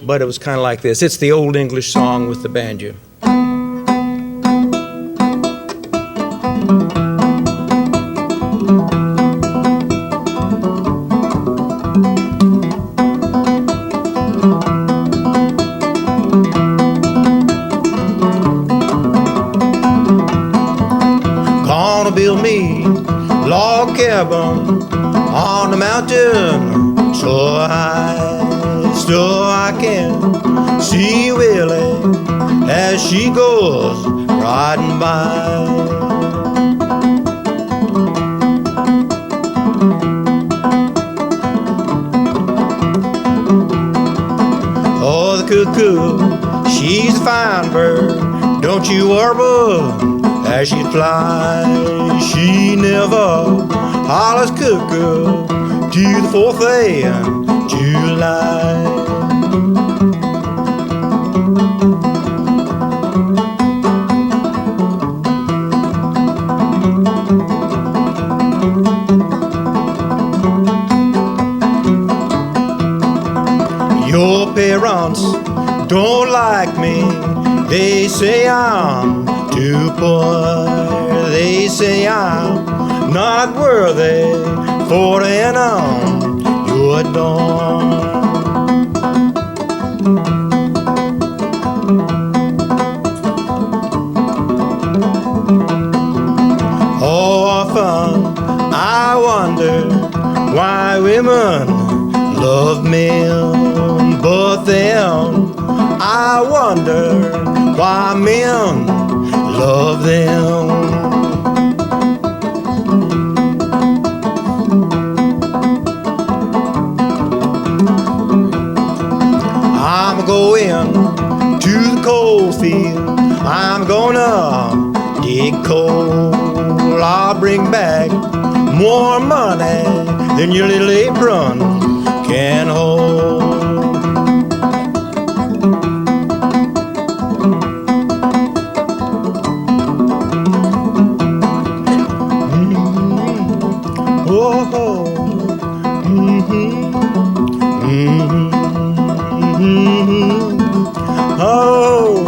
but it was kind of like this. It's the old English song with the banjo. Gonna build me a log cabin on the mountain so I can see Willie as she goes riding by. Oh, the cuckoo, she's a fine bird, don't you warble as she flies. She never hollers cuckoo to the 4th of July. Your parents don't like me, they say I'm too poor, they say I'm not worthy for an on your door. Often I wonder why women love men, but then I wonder why men love them. I'm going to the coal field, I'm gonna dig coal. I'll bring back more money than your little apron can hold. Oh,